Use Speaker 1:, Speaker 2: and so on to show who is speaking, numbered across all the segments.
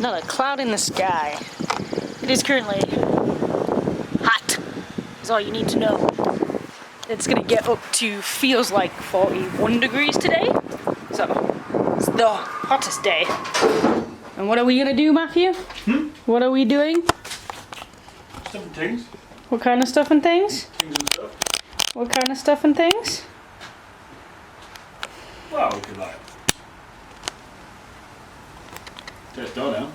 Speaker 1: Not a cloud in the sky. It is currently hot, is all you need to know. It's gonna get up to, feels like 41 degrees today. So, it's the hottest day. And what are we gonna do, Matthew? What are we doing?
Speaker 2: Stuff and things.
Speaker 1: What kind of stuff and things?
Speaker 2: Things and stuff.
Speaker 1: What kind of stuff and things?
Speaker 2: Well, we could like tear this door down.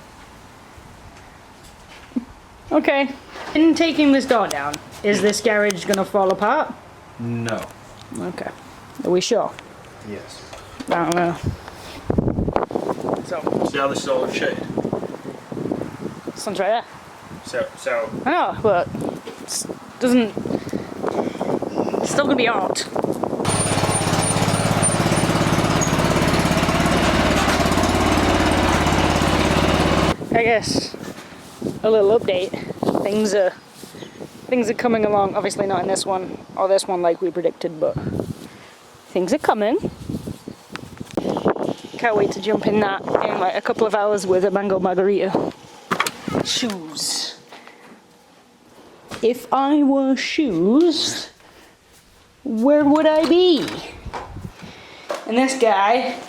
Speaker 1: Okay. In taking this door down, is this garage gonna fall apart?
Speaker 2: No.
Speaker 1: Okay. Are we sure?
Speaker 2: Yes.
Speaker 1: I don't know. So,
Speaker 2: See how this is all in shade?
Speaker 1: sun's right there.
Speaker 2: So.
Speaker 1: I know, but doesn't. It's still gonna be hot. I guess a little update. Things are coming along. Obviously not in this one or this one like we predicted, but things are coming. Can't wait to jump in that in like a couple of hours with a mango margarita. Shoes. If I were shoes, where would I be? And this guy,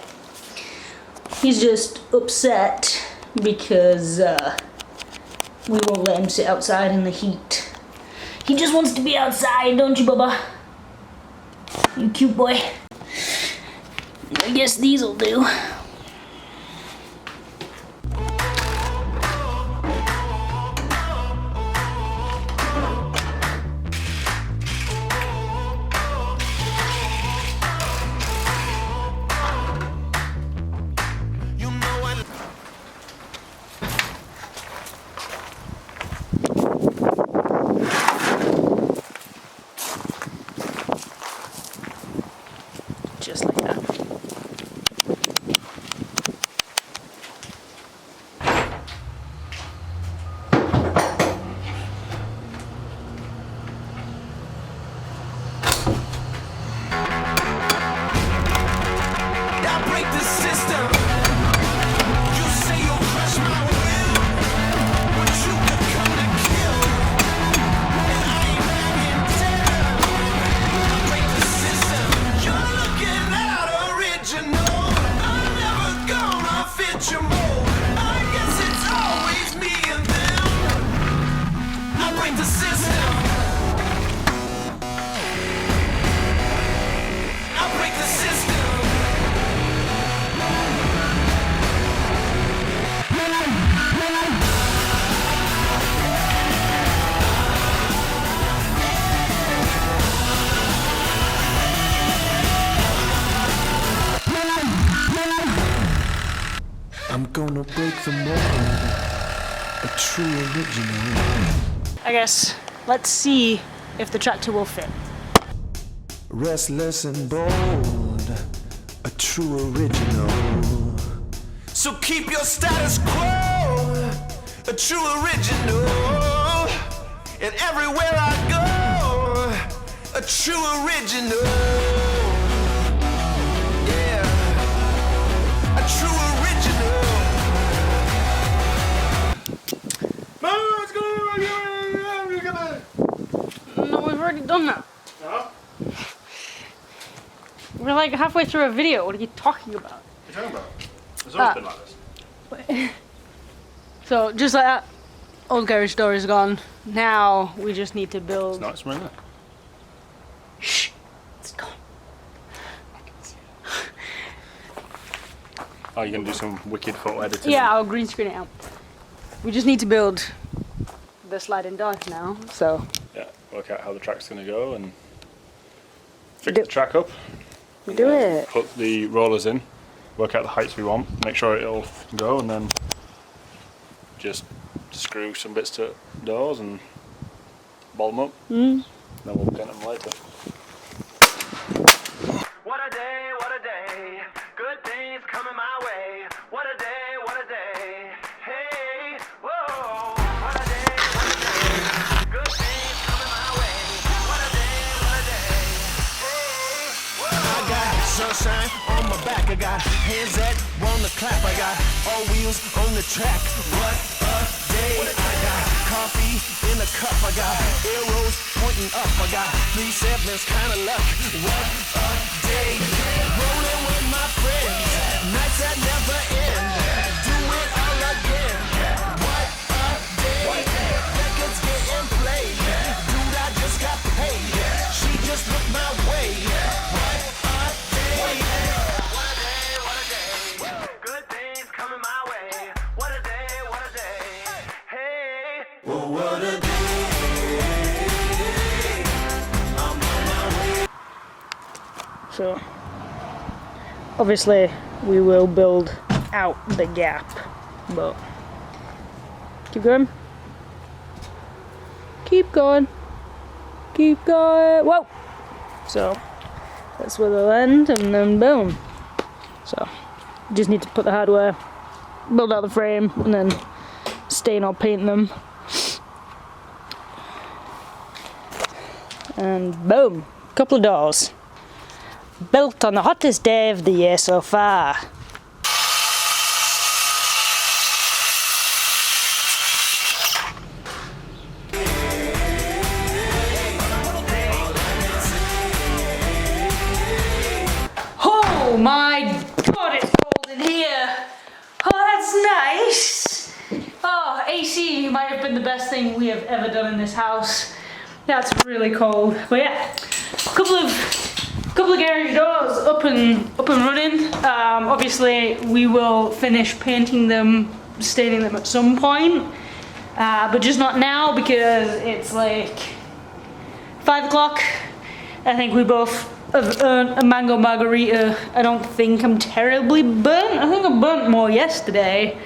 Speaker 1: he's just upset because we won't let him sit outside in the heat. He just wants to be outside, don't you, Bubba? You cute boy. I guess these'll do. Just like that.
Speaker 3: I'm gonna break the mold, a true original.
Speaker 1: I guess let's see if the tractor will fit.
Speaker 3: Restless and bold, a true original. So keep your status quo, a true original. And everywhere I go, a true original. Yeah, a true original.
Speaker 1: No, we've already done that.
Speaker 2: No?
Speaker 1: We're like halfway through a video. What are you talking about?
Speaker 2: What are you talking about? It's always been like this.
Speaker 1: So just like that, old garage door is gone. Now we just need to build.
Speaker 2: It's not, it's right there.
Speaker 1: Shh, it's gone.
Speaker 2: Oh, you're gonna do some wicked photo editing?
Speaker 1: Yeah, I'll green screen it out. We just need to build the sliding doors now. So
Speaker 2: Yeah, work out how the track's gonna go and fix the track up.
Speaker 1: do it.
Speaker 2: Put the rollers in, work out the heights we want, make sure it'll go, and then just screw some bits to doors and bolt them up. Then we'll paint them later.
Speaker 4: What a day, what a day. Good things coming my way. What a day, what a day. Hey, whoa. What a day, what a day. Good things coming my way. What a day, what a day. Hey, whoa.
Speaker 3: I got sunshine on my back, I got hands that won't on the clap. I got all wheels on the track. What a day. I got coffee in a cup. I got arrows pointing up. I got 3 7s, kind of luck. What a day. Rolling with my friends. Nights that never end. Do it all again. What a day. Records getting played. Dude, I just got paid. She just looked my way. What a day.
Speaker 4: What a day, what a day. Good things coming my way. What a day, what a day. Hey.
Speaker 3: Oh, what a day. I'm on my way.
Speaker 1: So, obviously, we will build out the gap, but keep going. Keep going. Keep going. Whoa! So, that's where they'll end, and then boom. So, just need to put the hardware, build out the frame, and then stain or paint them. And boom! Couple of doors. Built on the hottest day of the year so far. Oh my god, it's cold in here. Oh, that's nice. Oh, AC might have been the best thing we have ever done in this house. That's really cold. But yeah, couple of garage doors up and running. Obviously, we will finish painting them, staining them at some point, but just not now because it's like 5 o'clock. I think we both have earned a mango margarita. I don't think I'm terribly burnt. I think I burnt more yesterday,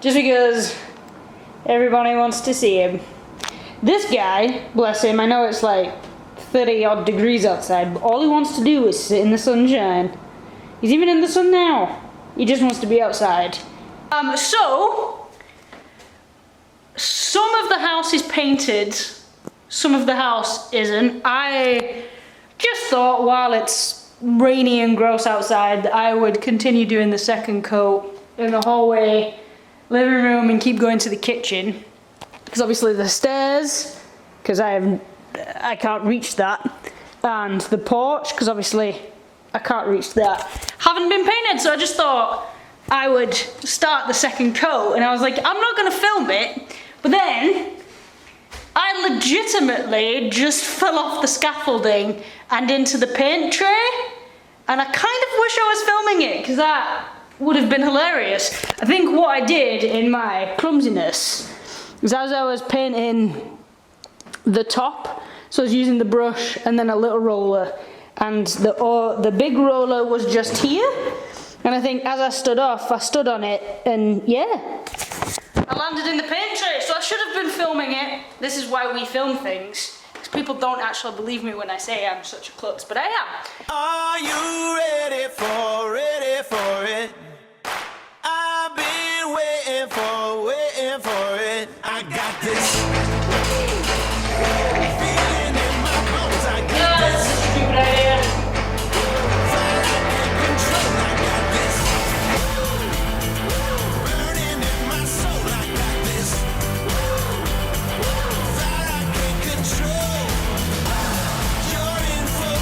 Speaker 1: just because everybody wants to see him. This guy, bless him, I know it's like 30 odd degrees outside, but all he wants to do is sit in the sunshine. He's even in the sun now. He just wants to be outside. So some of the house is painted, some of the house isn't. I just thought while it's rainy and gross outside, I would continue doing the second coat in the hallway, living room, and keep going to the kitchen. Because obviously the stairs, because I can't reach that, and the porch, because obviously I can't reach that, haven't been painted. So I just thought I would start the second coat, and I was like, I'm not going to film it. But then I legitimately just fell off the scaffolding and into the paint tray, and I kind of wish I was filming it because that would have been hilarious. I think what I did in my clumsiness is as I was painting the top, so I was using the brush and then a little roller, and the big roller was just here, and I think as I stood on it, and yeah, I landed in the paint tray. So I should have been filming it. This is why we film things, because people don't actually believe me when I say I'm such a klutz, but I am.
Speaker 3: Are you ready for it? I've been waiting for it. I got this. Feeling in my bones, I got
Speaker 1: That's
Speaker 3: this.
Speaker 1: a stupid idea.
Speaker 3: Fire I can't control, I got this. Burning in my soul, I got this. Fire I can't control. You're in for.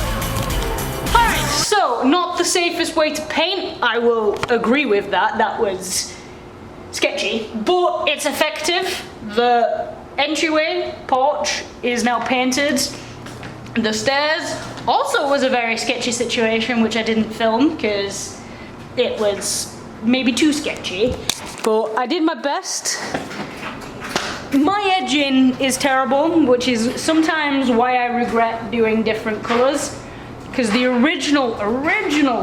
Speaker 1: Alright, so not the safest way to paint. I will agree with that. That was sketchy, but it's effective. The entryway porch is now painted. The stairs also was a very sketchy situation, which I didn't film because it was maybe too sketchy, but I did my best. My edging is terrible, which is sometimes why I regret doing different colors, because the original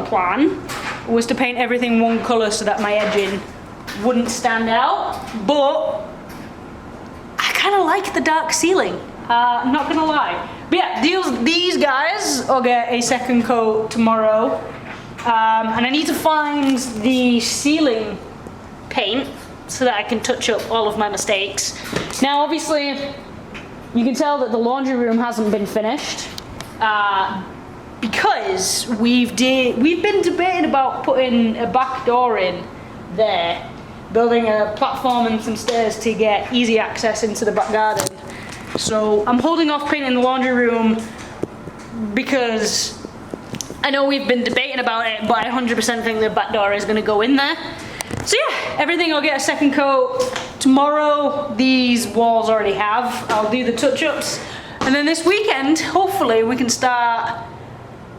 Speaker 1: plan was to paint everything one color so that my edging wouldn't stand out, but I kind of like the dark ceiling, I'm not gonna lie. But yeah, these guys will get a second coat tomorrow, and I need to find the ceiling paint so that I can touch up all of my mistakes. Now obviously you can tell that the laundry room hasn't been finished. because we've been debating about putting a back door in there, building a platform and some stairs to get easy access into the back garden. So I'm holding off painting the laundry room because I know we've been debating about it, but I 100% think the back door is going to go in there. So yeah, everything will get a second coat tomorrow. These walls already have. I'll do the touch-ups, and then this weekend, hopefully, we can start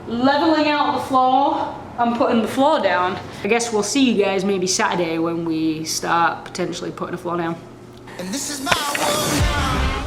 Speaker 1: leveling out the floor and putting the floor down. I guess we'll see you guys maybe Saturday when we start potentially putting the floor down.
Speaker 3: And this is my world now.